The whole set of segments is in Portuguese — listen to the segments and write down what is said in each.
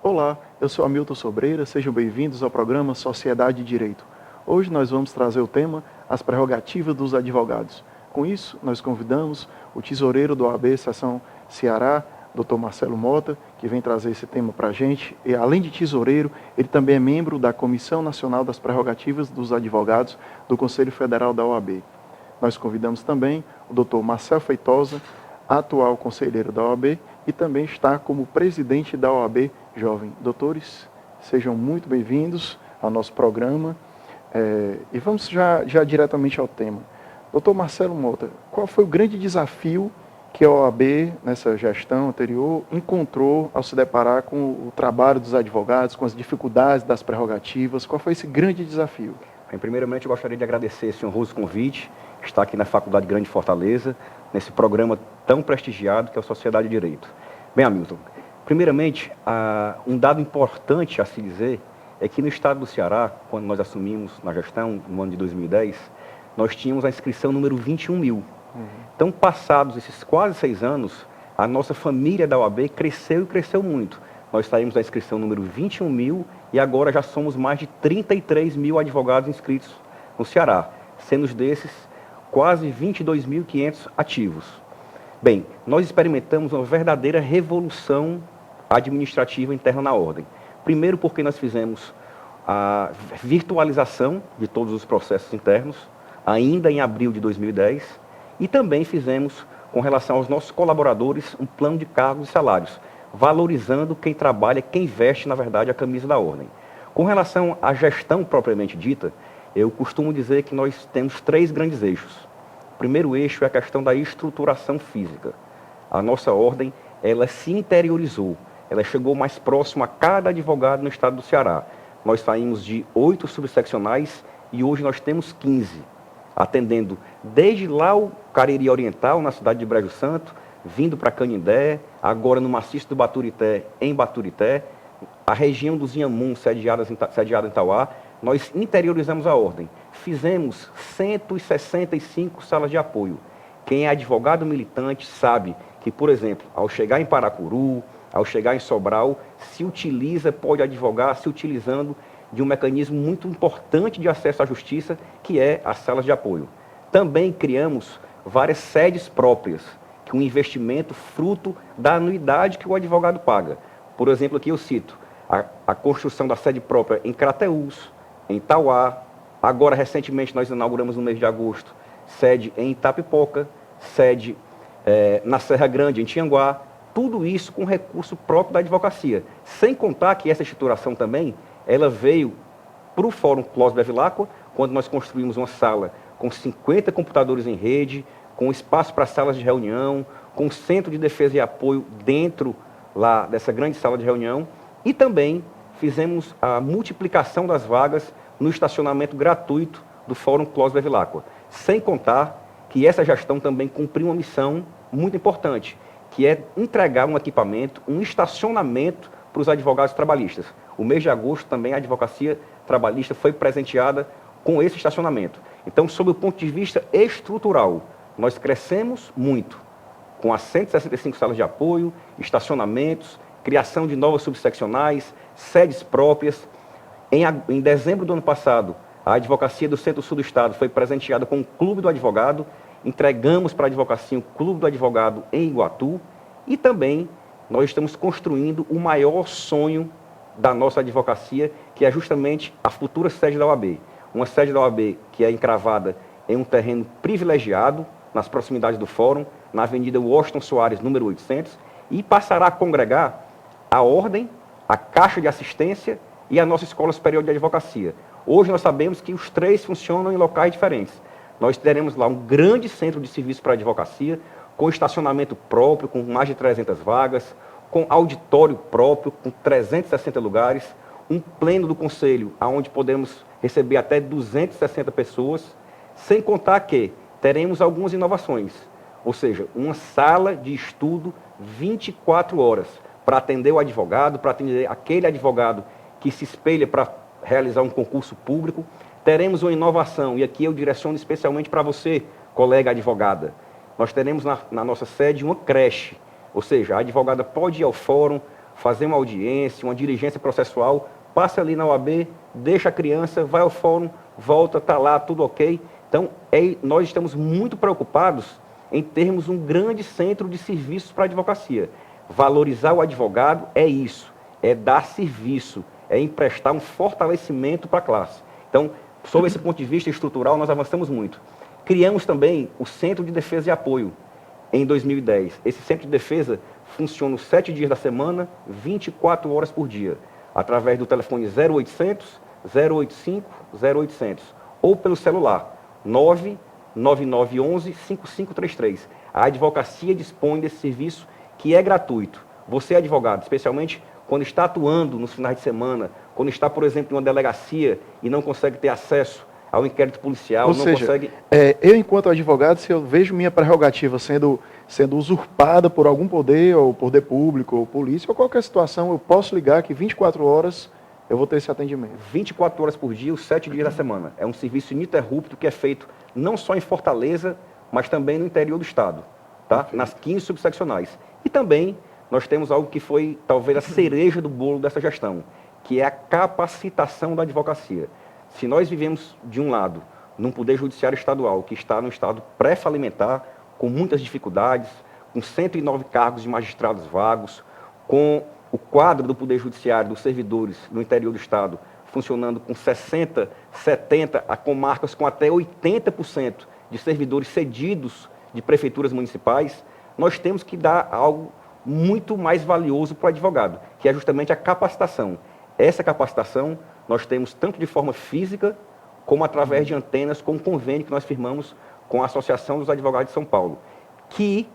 Olá, eu sou Hamilton Sobreira, sejam bem-vindos ao programa Sociedade e Direito. Hoje nós vamos trazer o tema As Prerrogativas dos Advogados. Com isso, nós convidamos o tesoureiro do OAB Seção Ceará, Dr. Marcelo Mota, que vem trazer esse tema para a gente. E, além de tesoureiro, ele também é membro da Comissão Nacional das Prerrogativas dos Advogados do Conselho Federal da OAB. Nós convidamos também o Dr. Marcel Feitosa, atual conselheiro da OAB, e também está como presidente da OAB Jovem. Doutores, sejam muito bem-vindos ao nosso programa. E vamos já diretamente ao tema. Doutor Marcelo Mota, qual foi o grande desafio que a OAB, nessa gestão anterior, encontrou ao se deparar com o trabalho dos advogados, com as dificuldades das prerrogativas? Qual foi esse grande desafio? Bem, primeiramente, eu gostaria de agradecer esse honroso convite, estar aqui na Faculdade Grande de Fortaleza, nesse programa tão prestigiado que é a Sociedade de Direito. Bem, Hamilton, primeiramente, um dado importante a se dizer é que no estado do Ceará, quando nós assumimos na gestão, no ano de 2010, nós tínhamos a inscrição número 21 mil. Então, passados esses quase 6 anos, a nossa família da OAB cresceu e cresceu muito. Nós saímos da inscrição número 21 mil e agora já somos mais de 33 mil advogados inscritos no Ceará, sendo desses quase 22.500 ativos. Bem, nós experimentamos uma verdadeira revolução administrativa interna na ordem. Primeiro porque nós fizemos a virtualização de todos os processos internos, ainda em abril de 2010, e também fizemos, com relação aos nossos colaboradores, um plano de cargos e salários, valorizando quem trabalha, quem veste, na verdade, a camisa da ordem. Com relação à gestão propriamente dita, eu costumo dizer que nós temos 3 grandes eixos. O primeiro eixo é a questão da estruturação física. A nossa ordem, ela se interiorizou, ela chegou mais próximo a cada advogado no estado do Ceará. Nós saímos de 8 subseccionais e hoje nós temos 15, atendendo desde lá o Cariri Oriental, na cidade de Brejo Santo, vindo para Canindé, agora no maciço do Baturité, em Baturité, a região dos Inhamuns, sediada em Tauá. Nós interiorizamos a ordem. Fizemos 165 salas de apoio. Quem é advogado militante sabe que, por exemplo, ao chegar em Paracuru, ao chegar em Sobral, pode advogar se utilizando de um mecanismo muito importante de acesso à justiça, que é as salas de apoio. Também criamos várias sedes próprias, que é um investimento fruto da anuidade que o advogado paga. Por exemplo, aqui eu cito a construção da sede própria em Crateús, em Tauá. Agora, recentemente, nós inauguramos no mês de agosto, sede em Itapipoca, sede na Serra Grande, em Tianguá. Tudo isso com recurso próprio da advocacia. Sem contar que essa estruturação também, ela veio para o Fórum Clos Bevilacqua, quando nós construímos uma sala com 50 computadores em rede, com espaço para salas de reunião, com centro de defesa e apoio dentro lá dessa grande sala de reunião, e também fizemos a multiplicação das vagas no estacionamento gratuito do Fórum Clos Bevilacqua. Sem contar que essa gestão também cumpriu uma missão muito importante, que é entregar um equipamento, um estacionamento para os advogados trabalhistas. O mês de agosto também a advocacia trabalhista foi presenteada com esse estacionamento. Então, sob o ponto de vista estrutural, nós crescemos muito, com as 165 salas de apoio, estacionamentos, criação de novas subseccionais, sedes próprias. Em dezembro do ano passado, a advocacia do Centro-Sul do Estado foi presenteada com o Clube do Advogado, entregamos para a advocacia o Clube do Advogado em Iguatu, e também nós estamos construindo o maior sonho da nossa advocacia, que é justamente a futura sede da OAB. Uma sede da OAB que é encravada em um terreno privilegiado, nas proximidades do Fórum, na Avenida Washington Soares, número 800, e passará a congregar a Ordem, a Caixa de Assistência e a nossa Escola Superior de Advocacia. Hoje nós sabemos que os 3 funcionam em locais diferentes. Nós teremos lá um grande centro de serviço para a advocacia, com estacionamento próprio, com mais de 300 vagas, com auditório próprio, com 360 lugares, um pleno do Conselho, onde podemos receber até 260 pessoas, Sem contar que teremos algumas inovações, ou seja, uma sala de estudo 24 horas para atender o advogado, para atender aquele advogado que se espelha para realizar um concurso público. Teremos uma inovação, e aqui eu direciono especialmente para você, colega advogada. Nós teremos na nossa sede uma creche, ou seja, a advogada pode ir ao fórum, fazer uma audiência, uma diligência processual, passa ali na OAB, deixa a criança, vai ao fórum, volta, está lá, tudo ok. Então, nós estamos muito preocupados em termos um grande centro de serviços para a advocacia. Valorizar o advogado é isso, é dar serviço, é emprestar um fortalecimento para a classe. Então, sob esse ponto de vista estrutural, nós avançamos muito. Criamos também o Centro de Defesa e Apoio em 2010. Esse Centro de Defesa funciona os 7 dias da semana, 24 horas por dia, através do telefone 0800 085 0800 ou pelo celular 99911 5533. A advocacia dispõe desse serviço que é gratuito. Você, advogado, especialmente quando está atuando nos finais de semana, quando está, por exemplo, em uma delegacia e não consegue ter acesso ao inquérito policial, consegue... eu, enquanto advogado, se eu vejo minha prerrogativa sendo usurpada por algum poder, ou poder público, ou polícia, ou qualquer situação, eu posso ligar que 24 horas eu vou ter esse atendimento. 24 horas por dia, os 7 dias da semana. É um serviço ininterrupto que é feito não só em Fortaleza, mas também no interior do estado, tá? Nas 15 subseccionais. E também nós temos algo que foi talvez a cereja do bolo dessa gestão, que é a capacitação da advocacia. Se nós vivemos, de um lado, num poder judiciário estadual, que está no estado pré-falimentar, com muitas dificuldades, com 109 cargos de magistrados vagos, com o quadro do poder judiciário, dos servidores no interior do estado, funcionando com 60%, 70%, a comarcas com até 80% de servidores cedidos de prefeituras municipais, nós temos que dar algo muito mais valioso para o advogado, que é justamente a capacitação. Essa capacitação nós temos tanto de forma física, como através de antenas, com um convênio que nós firmamos com a Associação dos Advogados de São Paulo, que,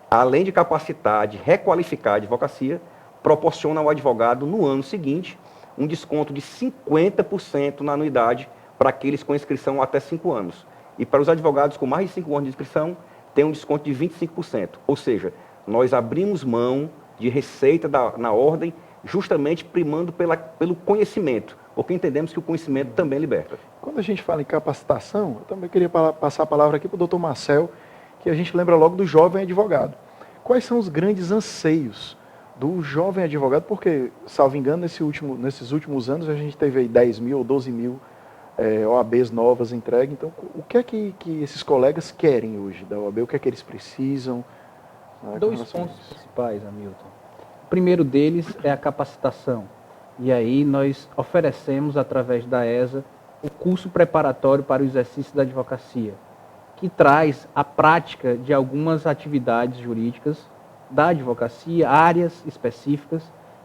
além de capacitar, de requalificar a advocacia, proporciona ao advogado, no ano seguinte, um desconto de 50% na anuidade para aqueles com inscrição até 5 anos. E para os advogados com mais de 5 anos de inscrição, tem um desconto de 25%. Ou seja, nós abrimos mão de receita na ordem, justamente primando pelo conhecimento, porque entendemos que o conhecimento também liberta. Quando a gente fala em capacitação, eu também queria passar a palavra aqui para o doutor Marcel, que a gente lembra logo do jovem advogado. Quais são os grandes anseios do jovem advogado? Porque, salvo engano, nesses últimos anos a gente teve aí 10 mil ou 12 mil OABs novas entregues. Então, o que é que esses colegas querem hoje da OAB? O que é que eles precisam? Dois pontos principais, Hamilton. O primeiro deles é a capacitação. E aí nós oferecemos, através da ESA, o curso preparatório para o exercício da advocacia, que traz a prática de algumas atividades jurídicas da advocacia, áreas específicas,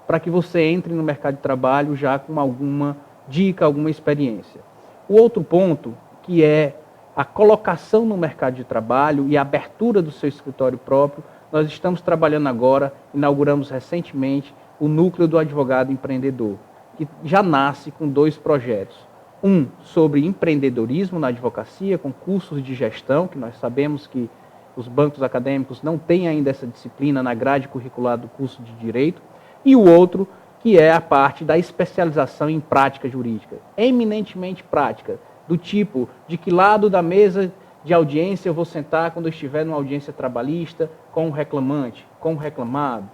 para que você entre no mercado de trabalho já com alguma dica, alguma experiência. O outro ponto, que é a colocação no mercado de trabalho e a abertura do seu escritório próprio, nós estamos trabalhando agora, inauguramos recentemente, o Núcleo do Advogado Empreendedor, que já nasce com 2 projetos. Um sobre empreendedorismo na advocacia, com cursos de gestão, que nós sabemos que os bancos acadêmicos não têm ainda essa disciplina na grade curricular do curso de Direito. E o outro, que é a parte da especialização em prática jurídica, eminentemente prática, do tipo de que lado da mesa de audiência eu vou sentar quando eu estiver numa audiência trabalhista, com o reclamante, com o reclamado.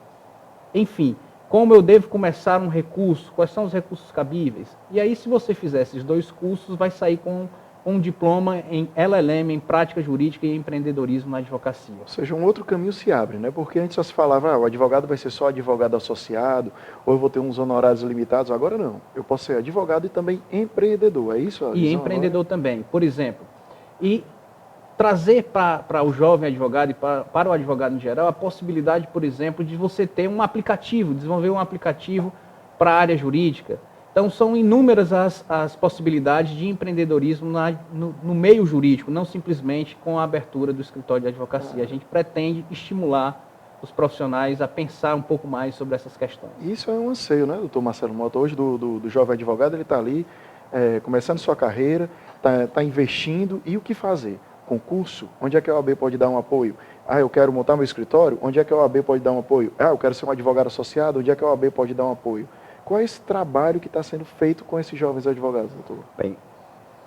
Enfim, como eu devo começar um recurso, quais são os recursos cabíveis. E aí, se você fizer esses 2 cursos, vai sair com um diploma em LLM, em prática jurídica e empreendedorismo na advocacia. Ou seja, um outro caminho se abre, né? Porque antes só se falava, o advogado vai ser só advogado associado, ou eu vou ter uns honorários limitados. Agora não, eu posso ser advogado e também empreendedor, é isso? E empreendedor também, por exemplo. E trazer para o jovem advogado e para o advogado em geral a possibilidade, por exemplo, de você ter um aplicativo, desenvolver um aplicativo para a área jurídica. Então, são inúmeras as possibilidades de empreendedorismo no meio jurídico, não simplesmente com a abertura do escritório de advocacia. A gente pretende estimular os profissionais a pensar um pouco mais sobre essas questões. Isso é um anseio, né, doutor Marcelo Mota? Hoje, do jovem advogado, ele está ali começando sua carreira, está investindo, e o que fazer? Concurso? Onde é que a OAB pode dar um apoio? Ah, eu quero montar meu escritório? Onde é que a OAB pode dar um apoio? Ah, eu quero ser um advogado associado? Onde é que a OAB pode dar um apoio? Qual é esse trabalho que está sendo feito com esses jovens advogados, doutor? Bem,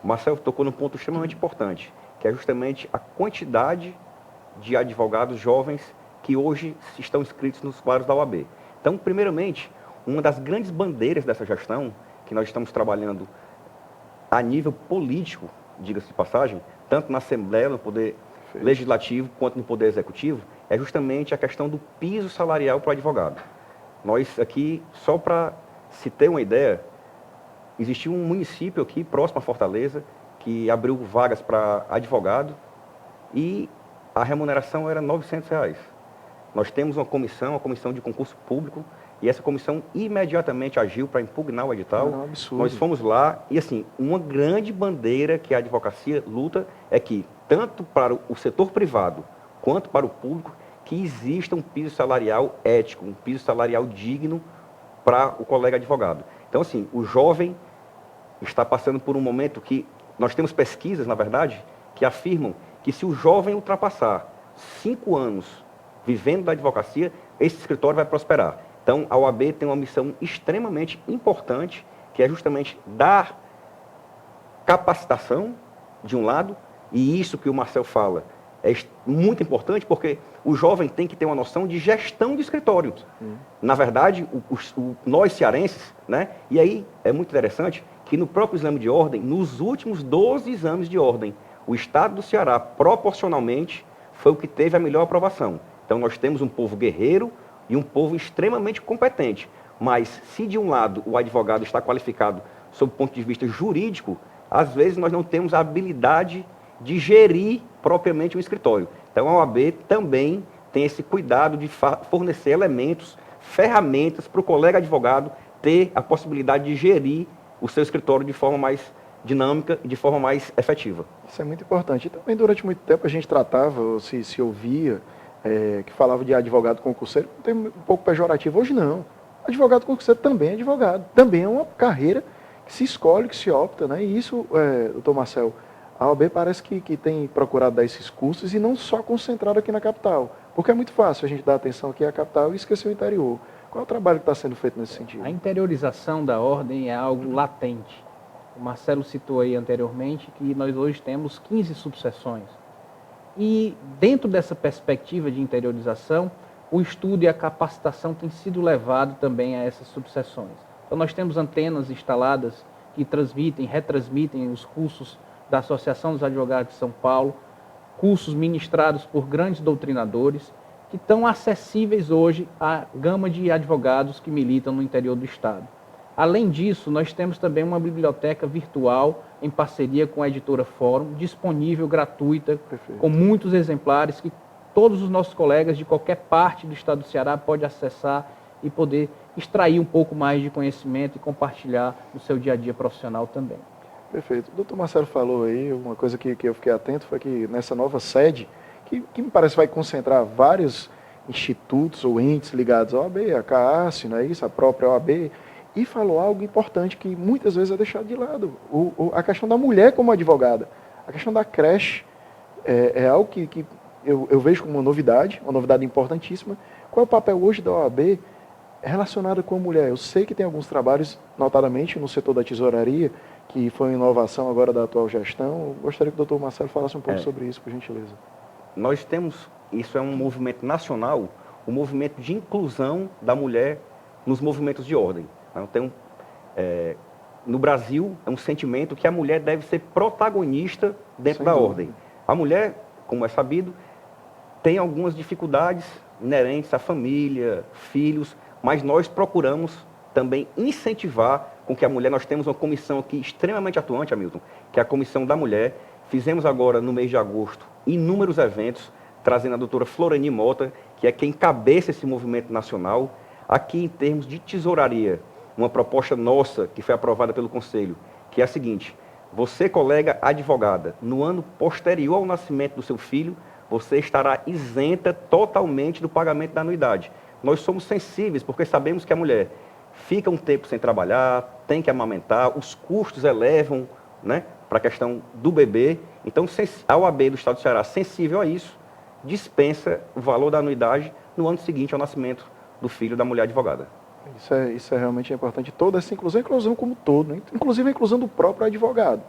o Marcelo tocou num ponto extremamente importante, que é justamente a quantidade de advogados jovens que hoje estão inscritos nos quadros da OAB. Então, primeiramente, uma das grandes bandeiras dessa gestão, que nós estamos trabalhando a nível político, diga-se de passagem, tanto na Assembleia, no Poder Legislativo, quanto no Poder Executivo, é justamente a questão do piso salarial para o advogado. Nós aqui, só para se ter uma ideia, existiu um município aqui, próximo a Fortaleza, que abriu vagas para advogado e a remuneração era R$ 900. Nós temos uma comissão de concurso público, e essa comissão imediatamente agiu para impugnar o edital. É um absurdo. Nós fomos lá e, assim, uma grande bandeira que a advocacia luta é que, tanto para o setor privado quanto para o público, que exista um piso salarial ético, um piso salarial digno para o colega advogado. Então, assim, o jovem está passando por um momento que nós temos pesquisas, na verdade, que afirmam que se o jovem ultrapassar 5 anos vivendo da advocacia, esse escritório vai prosperar. Então, a OAB tem uma missão extremamente importante, que é justamente dar capacitação, de um lado, e isso que o Marcel fala é muito importante, porque o jovem tem que ter uma noção de gestão de escritório. Na verdade, nós cearenses, né? E aí é muito interessante que no próprio exame de ordem, nos últimos 12 exames de ordem, o Estado do Ceará, proporcionalmente, foi o que teve a melhor aprovação. Então, nós temos um povo guerreiro e um povo extremamente competente. Mas, se de um lado o advogado está qualificado sob o ponto de vista jurídico, às vezes nós não temos a habilidade de gerir propriamente um escritório. Então, a OAB também tem esse cuidado de fornecer elementos, ferramentas para o colega advogado ter a possibilidade de gerir o seu escritório de forma mais dinâmica e de forma mais efetiva. Isso é muito importante. E também, durante muito tempo, a gente tratava, se ouvia, que falava de advogado concurseiro, tem um pouco pejorativo. Hoje não. Advogado concurseiro também é advogado. Também é uma carreira que se escolhe, que se opta, né? E isso, doutor Marcel, a OAB parece que tem procurado dar esses cursos e não só concentrado aqui na capital. Porque é muito fácil a gente dar atenção aqui à capital e esquecer o interior. Qual é o trabalho que está sendo feito nesse sentido? A interiorização da ordem é algo latente. O Marcelo citou aí anteriormente que nós hoje temos 15 subseções. E dentro dessa perspectiva de interiorização, o estudo e a capacitação têm sido levado também a essas subseções. Então nós temos antenas instaladas que retransmitem os cursos da Associação dos Advogados de São Paulo, cursos ministrados por grandes doutrinadores, que estão acessíveis hoje à gama de advogados que militam no interior do Estado. Além disso, nós temos também uma biblioteca virtual em parceria com a editora Fórum, disponível, gratuita, com muitos exemplares que todos os nossos colegas de qualquer parte do Estado do Ceará podem acessar e poder extrair um pouco mais de conhecimento e compartilhar no seu dia a dia profissional também. Perfeito. O doutor Marcelo falou aí, uma coisa que eu fiquei atento foi que nessa nova sede, que me parece vai concentrar vários institutos ou entes ligados à OAB, a CAAS, não é isso, a própria OAB, e falou algo importante que muitas vezes é deixado de lado, a questão da mulher como advogada, a questão da creche, é algo que eu vejo como uma novidade importantíssima. Qual é o papel hoje da OAB relacionado com a mulher? Eu sei que tem alguns trabalhos, notadamente no setor da tesouraria, que foi uma inovação agora da atual gestão. Eu gostaria que o doutor Marcelo falasse um pouco sobre isso, por gentileza. Nós temos, isso é um movimento nacional, o movimento de inclusão da mulher nos movimentos de ordem. Então, no Brasil, é um sentimento que a mulher deve ser protagonista dentro da ordem. A mulher, como é sabido, tem algumas dificuldades inerentes à família, filhos, mas nós procuramos também incentivar com que a mulher, nós temos uma comissão aqui extremamente atuante, Hamilton, que é a Comissão da Mulher. Fizemos agora, no mês de agosto, inúmeros eventos, trazendo a doutora Florani Mota, que é quem encabeça esse movimento nacional. Aqui, em termos de tesouraria, uma proposta nossa, que foi aprovada pelo Conselho, que é a seguinte: você, colega advogada, no ano posterior ao nascimento do seu filho, você estará isenta totalmente do pagamento da anuidade. Nós somos sensíveis, porque sabemos que a mulher fica um tempo sem trabalhar, tem que amamentar, os custos elevam, né, para a questão do bebê. Então, a OAB do Estado do Ceará, sensível a isso, dispensa o valor da anuidade no ano seguinte ao nascimento do filho da mulher advogada. Isso é realmente importante. Toda essa inclusão, a inclusão como um todo, né? Inclusive a inclusão do próprio advogado.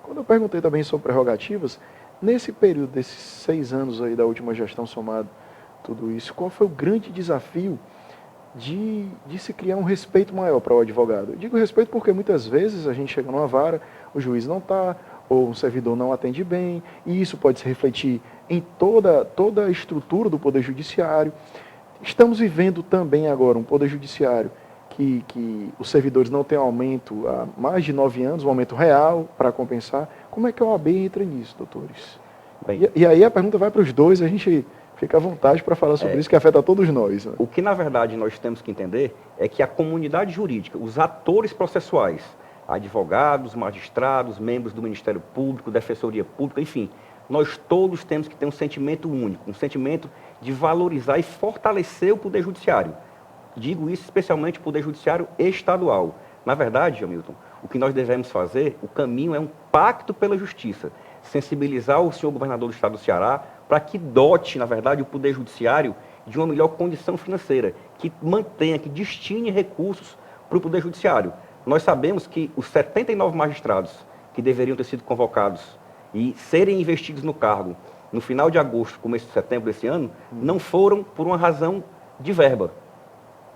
Quando eu perguntei também sobre prerrogativas, nesse período desses 6 anos aí da última gestão, somado tudo isso, qual foi o grande desafio de se criar um respeito maior para o advogado? Eu digo respeito porque muitas vezes a gente chega numa vara, o juiz não está, ou um servidor não atende bem, e isso pode se refletir em toda a estrutura do Poder Judiciário. Estamos vivendo também agora um Poder Judiciário que os servidores não têm aumento há mais de 9 anos, um aumento real para compensar. Como é que a OAB entra nisso, doutores? Bem, E aí a pergunta vai para os dois, a gente fica à vontade para falar sobre isso, que afeta todos nós. Né? O que, na verdade, nós temos que entender é que a comunidade jurídica, os atores processuais, advogados, magistrados, membros do Ministério Público, Defensoria Pública, enfim, nós todos temos que ter um sentimento único, um sentimento de valorizar e fortalecer o Poder Judiciário. Digo isso especialmente o Poder Judiciário estadual. Na verdade, Hamilton, o que nós devemos fazer, o caminho é um pacto pela justiça, sensibilizar o senhor governador do Estado do Ceará para que dote, na verdade, o Poder Judiciário de uma melhor condição financeira, que mantenha, que destine recursos para o Poder Judiciário. Nós sabemos que os 79 magistrados que deveriam ter sido convocados e serem investidos no cargo no final de agosto, começo de setembro desse ano, não foram por uma razão de verba,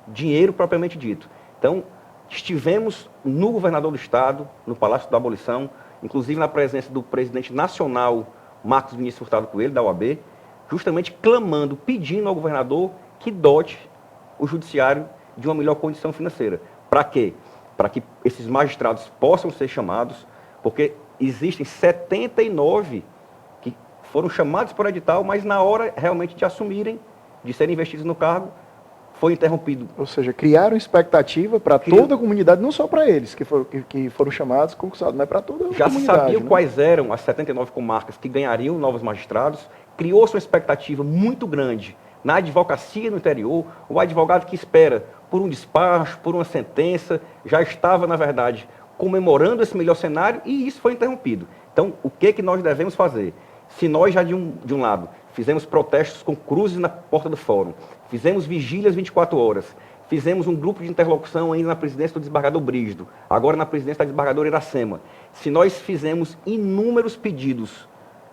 dinheiro propriamente dito. Então, estivemos no governador do Estado, no Palácio da Abolição, inclusive na presença do presidente nacional, Marcos Vinícius Furtado Coelho, da OAB, justamente clamando, pedindo ao governador que dote o judiciário de uma melhor condição financeira. Para quê? Para que esses magistrados possam ser chamados, porque existem 79 que foram chamados por edital, mas na hora realmente de assumirem, de serem investidos no cargo, foi interrompido. Ou seja, criaram expectativa para toda a comunidade, não só para eles que foram chamados, concursados, mas para toda a Já comunidade. Já sabiam, né? quais eram as 79 comarcas que ganhariam novos magistrados, criou-se uma expectativa muito grande na advocacia no interior. O advogado que espera por um despacho, por uma sentença, já estava, na verdade, comemorando esse melhor cenário e isso foi interrompido. Então, o que nós devemos fazer? Se nós já de um lado fizemos protestos com cruzes na porta do fórum, fizemos vigílias 24 horas, fizemos um grupo de interlocução ainda na presidência do desembargador Brígido, agora na presidência da desembargadora Iracema, se nós fizemos inúmeros pedidos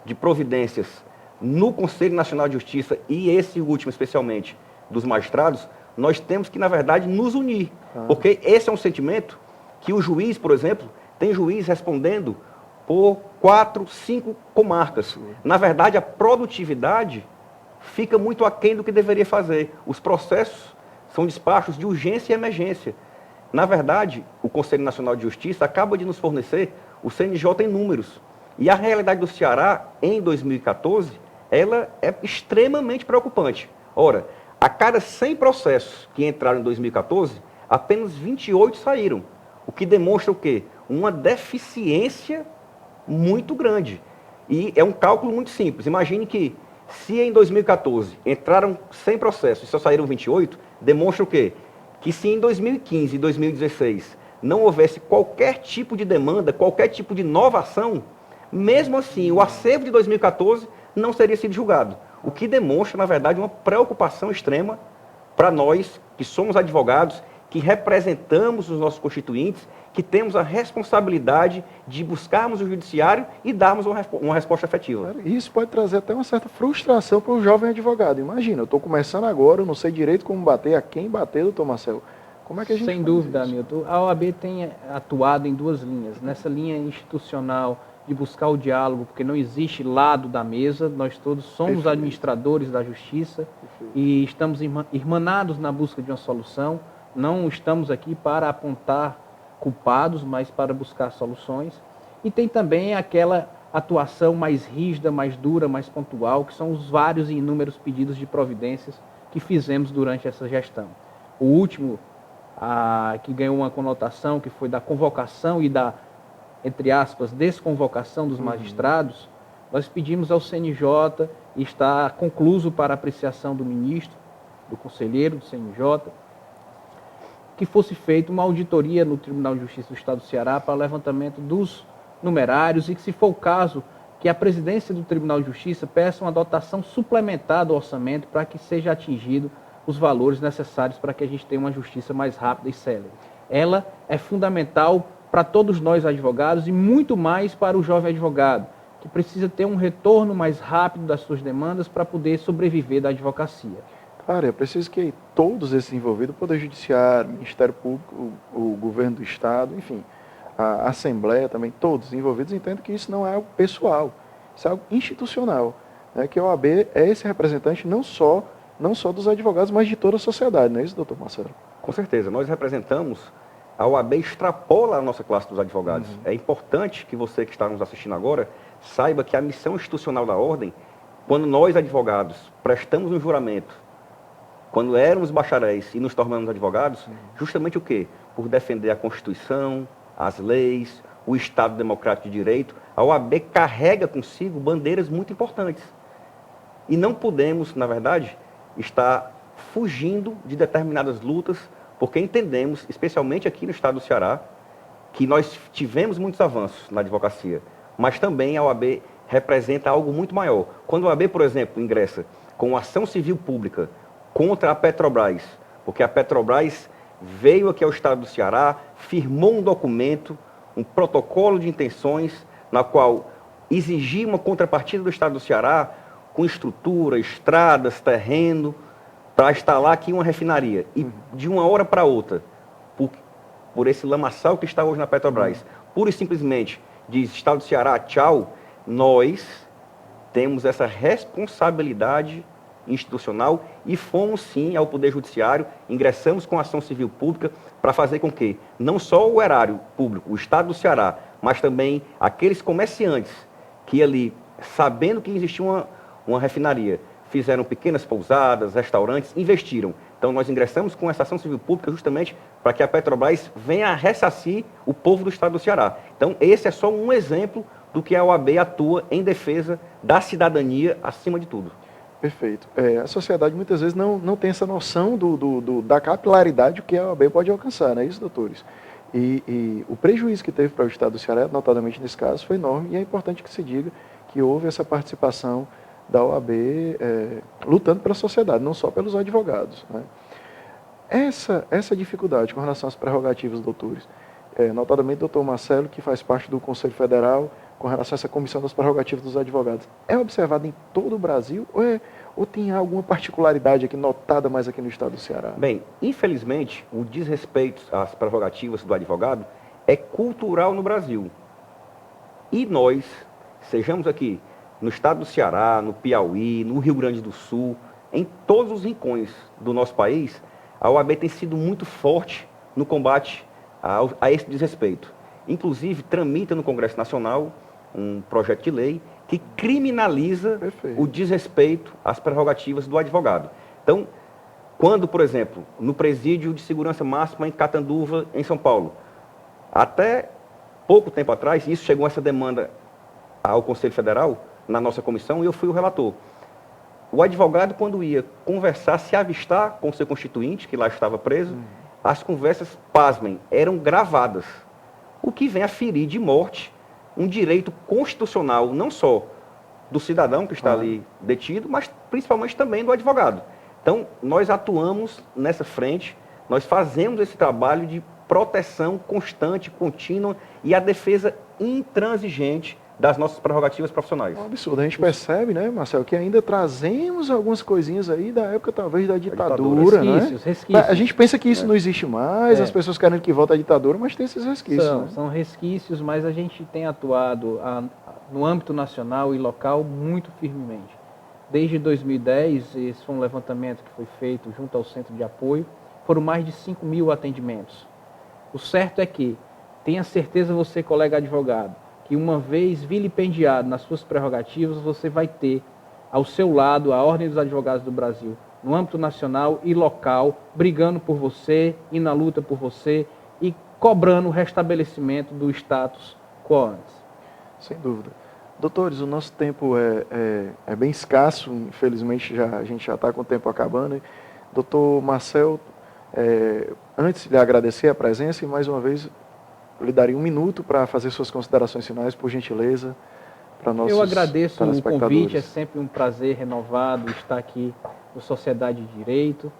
de providências no Conselho Nacional de Justiça e esse último especialmente dos magistrados, nós temos que, na verdade, nos unir, porque esse é um sentimento que o juiz, por exemplo, tem juiz respondendo por 4, 5 comarcas. Na verdade, a produtividade fica muito aquém do que deveria fazer. Os processos são despachos de urgência e emergência. Na verdade, o Conselho Nacional de Justiça acaba de nos fornecer o CNJ em números. E a realidade do Ceará, em 2014, ela é extremamente preocupante. Ora, a cada 100 processos que entraram em 2014, apenas 28 saíram. O que demonstra o quê? Uma deficiência muito grande. E é um cálculo muito simples. Imagine que, se em 2014 entraram 100 processos e só saíram 28, demonstra o quê? Que se em 2015 e 2016 não houvesse qualquer tipo de demanda, qualquer tipo de nova ação, mesmo assim, o acervo de 2014 não seria sido julgado. O que demonstra, na verdade, uma preocupação extrema para nós, que somos advogados, que representamos os nossos constituintes, que temos a responsabilidade de buscarmos o judiciário e darmos uma resposta efetiva. Isso pode trazer até uma certa frustração para o jovem advogado. Imagina, eu estou começando agora, eu não sei direito como bater, a quem bater, doutor Marcelo. Como é que a gente Sem dúvida, Hamilton. A OAB tem atuado em 2 linhas. Nessa linha institucional de buscar o diálogo, porque não existe lado da mesa, nós todos somos administradores da justiça e estamos irmanados na busca de uma solução. Não estamos aqui para apontar culpados, mas para buscar soluções. E tem também aquela atuação mais rígida, mais dura, mais pontual, que são os vários e inúmeros pedidos de providências que fizemos durante essa gestão. O último, que ganhou uma conotação, que foi da convocação e da, entre aspas, desconvocação dos magistrados, nós pedimos ao CNJ, e está concluso para apreciação do ministro, do conselheiro do CNJ, que fosse feita uma auditoria no Tribunal de Justiça do Estado do Ceará para o levantamento dos numerários e que, se for o caso, que a presidência do Tribunal de Justiça peça uma dotação suplementar do orçamento para que seja atingido os valores necessários para que a gente tenha uma justiça mais rápida e célere. Ela é fundamental para todos nós advogados e muito mais para o jovem advogado, que precisa ter um retorno mais rápido das suas demandas para poder sobreviver da advocacia. Claro, é preciso que todos esses envolvidos, o Poder Judiciário, o Ministério Público, o Governo do Estado, enfim, a Assembleia também, todos envolvidos entendam que isso não é algo pessoal, isso é algo institucional, né? Que a OAB é esse representante não só dos advogados, mas de toda a sociedade, não é isso, doutor Marcelo? Com certeza, nós representamos, a OAB extrapola a nossa classe dos advogados. É importante que você que está nos assistindo agora saiba que a missão institucional da Ordem, quando nós advogados prestamos um juramento, quando éramos bacharéis e nos tornamos advogados, justamente o quê? Por defender a Constituição, as leis, o Estado Democrático de Direito, a OAB carrega consigo bandeiras muito importantes. E não podemos, na verdade, estar fugindo de determinadas lutas, porque entendemos, especialmente aqui no Estado do Ceará, que nós tivemos muitos avanços na advocacia, mas também a OAB representa algo muito maior. Quando a OAB, por exemplo, ingressa com ação civil pública contra a Petrobras, porque a Petrobras veio aqui ao Estado do Ceará, firmou um documento, um protocolo de intenções, na qual exigia uma contrapartida do Estado do Ceará com estrutura, estradas, terreno, para instalar aqui uma refinaria. E de uma hora para outra, por esse lamaçal que está hoje na Petrobras, pura e simplesmente diz Estado do Ceará, tchau, nós temos essa responsabilidade institucional e fomos sim ao Poder Judiciário, ingressamos com ação civil pública para fazer com que não só o erário público, o Estado do Ceará, mas também aqueles comerciantes que ali, sabendo que existia uma refinaria, fizeram pequenas pousadas, restaurantes, investiram. Então nós ingressamos com essa ação civil pública justamente para que a Petrobras venha a ressarcir o povo do Estado do Ceará. Então esse é só um exemplo do que a OAB atua em defesa da cidadania acima de tudo. Perfeito. A sociedade muitas vezes não tem essa noção da capilaridade que a OAB pode alcançar, não é isso, doutores? E o prejuízo que teve para o Estado do Ceará, notadamente nesse caso, foi enorme, e é importante que se diga que houve essa participação da OAB lutando pela sociedade, não só pelos advogados, né? Essa dificuldade com relação às prerrogativas, doutores, notadamente o doutor Marcelo, que faz parte do Conselho Federal, com relação a essa comissão das prerrogativas dos advogados, é observada em todo o Brasil ou tem alguma particularidade aqui notada mais aqui no Estado do Ceará? Bem, infelizmente, o desrespeito às prerrogativas do advogado é cultural no Brasil. E nós, sejamos aqui no Estado do Ceará, no Piauí, no Rio Grande do Sul, em todos os rincões do nosso país, a OAB tem sido muito forte no combate a esse desrespeito. Inclusive, tramita no Congresso Nacional um projeto de lei que criminaliza o desrespeito às prerrogativas do advogado. Então, quando, por exemplo, no presídio de segurança máxima em Catanduva, em São Paulo, até pouco tempo atrás, isso chegou essa demanda ao Conselho Federal, na nossa comissão, e eu fui o relator. O advogado, quando ia conversar, se avistar com o seu constituinte, que lá estava preso, as conversas, pasmem, eram gravadas, o que vem a ferir de morte um direito constitucional, não só do cidadão que está ali detido, mas principalmente também do advogado. Então, nós atuamos nessa frente, nós fazemos esse trabalho de proteção constante, contínua e a defesa intransigente das nossas prerrogativas profissionais. É um absurdo. A gente percebe, né, Marcelo, que ainda trazemos algumas coisinhas aí da época, talvez, da ditadura, resquícios. A gente pensa que isso não existe mais, as pessoas querem que volte à ditadura, mas tem esses resquícios. São resquícios, mas a gente tem atuado no âmbito nacional e local muito firmemente. Desde 2010, esse foi um levantamento que foi feito junto ao Centro de Apoio, foram mais de 5 mil atendimentos. O certo é que, tenha certeza você, colega advogado, que uma vez vilipendiado nas suas prerrogativas, você vai ter ao seu lado a Ordem dos Advogados do Brasil, no âmbito nacional e local, brigando por você e na luta por você e cobrando o restabelecimento do status quo antes. Sem dúvida. Doutores, o nosso tempo é bem escasso, infelizmente a gente já está com o tempo acabando. Doutor Marcel, Antes de agradecer a presença e mais uma vez eu lhe daria 1 minuto para fazer suas considerações finais, por gentileza, para nossos Eu agradeço o telespectadores. convite, é sempre um prazer renovado estar aqui no Sociedade de Direito.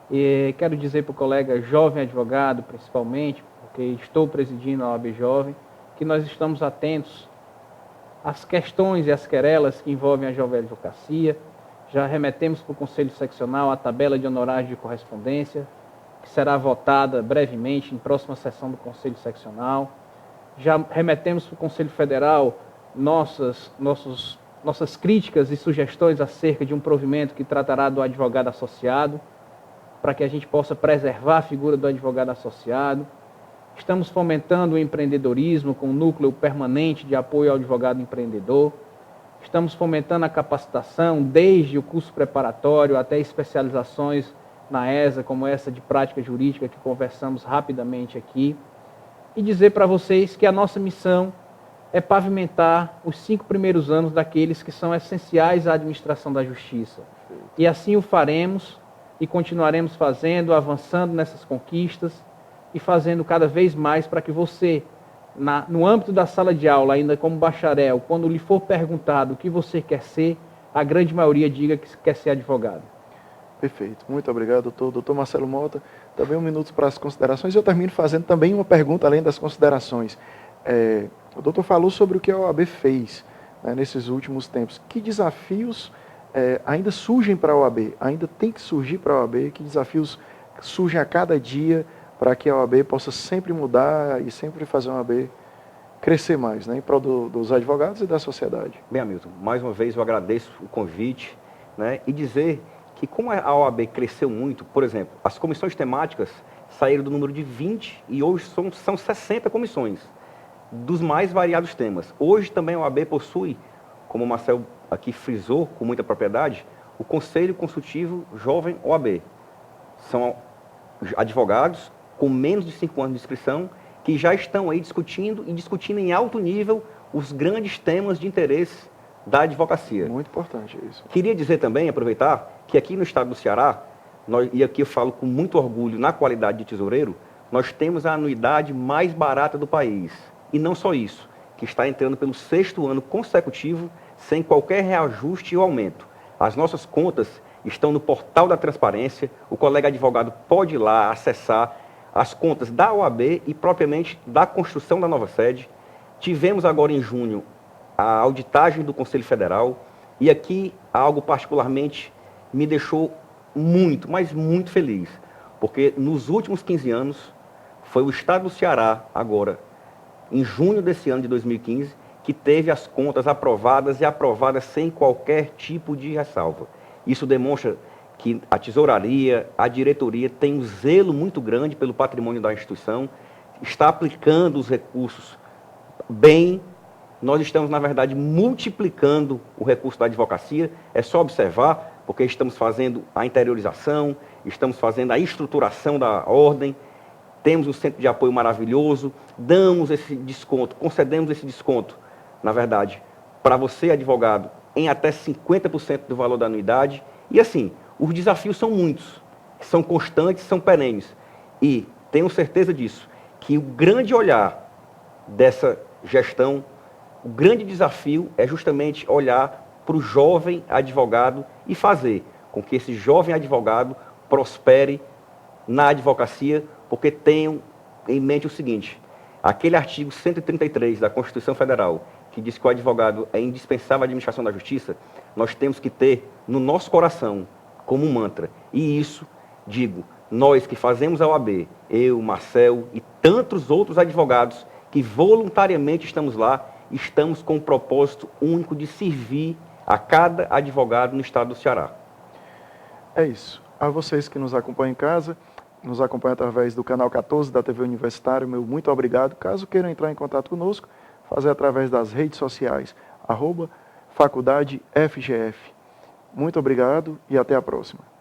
E quero dizer para o colega jovem advogado, principalmente, porque estou presidindo a OAB Jovem, que nós estamos atentos às questões e às querelas que envolvem a jovem advocacia. Já remetemos para o Conselho Seccional a tabela de honorários de correspondência, que será votada brevemente em próxima sessão do Conselho Seccional. Já remetemos para o Conselho Federal nossas críticas e sugestões acerca de um provimento que tratará do advogado associado, para que a gente possa preservar a figura do advogado associado. Estamos fomentando o empreendedorismo com um núcleo permanente de apoio ao advogado empreendedor. Estamos fomentando a capacitação, desde o curso preparatório até especializações na ESA, como essa de prática jurídica que conversamos rapidamente aqui. E dizer para vocês que a nossa missão é pavimentar os 5 primeiros anos daqueles que são essenciais à administração da justiça. E assim o faremos e continuaremos fazendo, avançando nessas conquistas e fazendo cada vez mais para que você, no âmbito da sala de aula, ainda como bacharel, quando lhe for perguntado o que você quer ser, a grande maioria diga que quer ser advogado. Perfeito. Muito obrigado, doutor. Doutor Marcelo Mota, também 1 minuto para as considerações. Eu termino fazendo também uma pergunta além das considerações. O doutor falou sobre o que a OAB fez, né, nesses últimos tempos. Que desafios ainda surgem para a OAB? Ainda tem que surgir para a OAB? Que desafios surgem a cada dia para que a OAB possa sempre mudar e sempre fazer a OAB crescer mais, né, em prol dos advogados e da sociedade? Bem, Hamilton, mais uma vez eu agradeço o convite, né, e dizer que como a OAB cresceu muito, por exemplo, as comissões temáticas saíram do número de 20 e hoje são 60 comissões, dos mais variados temas. Hoje também a OAB possui, como o Marcelo aqui frisou com muita propriedade, o Conselho Consultivo Jovem OAB. São advogados com menos de 5 anos de inscrição que já estão aí discutindo em alto nível os grandes temas de interesse da advocacia. Muito importante isso. Queria dizer também, aproveitar, que aqui no estado do Ceará, e aqui eu falo com muito orgulho na qualidade de tesoureiro, nós temos a anuidade mais barata do país. E não só isso, que está entrando pelo 6º ano consecutivo, sem qualquer reajuste ou aumento. As nossas contas estão no portal da transparência, o colega advogado pode ir lá acessar as contas da OAB e propriamente da construção da nova sede. Tivemos agora em junho a auditagem do Conselho Federal, e aqui algo particularmente me deixou muito, mas muito feliz, porque nos últimos 15 anos foi o estado do Ceará, agora, em junho desse ano de 2015, que teve as contas aprovadas e aprovadas sem qualquer tipo de ressalva. Isso demonstra que a tesouraria, a diretoria tem um zelo muito grande pelo patrimônio da instituição, está aplicando os recursos bem. Nós estamos, na verdade, multiplicando o recurso da advocacia. É só observar, porque estamos fazendo a interiorização, estamos fazendo a estruturação da ordem, temos um centro de apoio maravilhoso, damos esse desconto, concedemos esse desconto, na verdade, para você, advogado, em até 50% do valor da anuidade. E assim, os desafios são muitos, são constantes, são perenes. E tenho certeza disso, que o grande olhar dessa gestão, o grande desafio é justamente olhar para o jovem advogado e fazer com que esse jovem advogado prospere na advocacia, porque tenham em mente o seguinte: aquele artigo 133 da Constituição Federal, que diz que o advogado é indispensável à administração da justiça, nós temos que ter no nosso coração como um mantra. E isso, digo, nós que fazemos a OAB, eu, Marcel e tantos outros advogados que voluntariamente estamos lá, estamos com o propósito único de servir a cada advogado no estado do Ceará. É isso. A vocês que nos acompanham em casa, nos acompanham através do canal 14 da TV Universitário, meu muito obrigado. Caso queiram entrar em contato conosco, fazer através das redes sociais, @Faculdade FGF. Muito obrigado e até a próxima.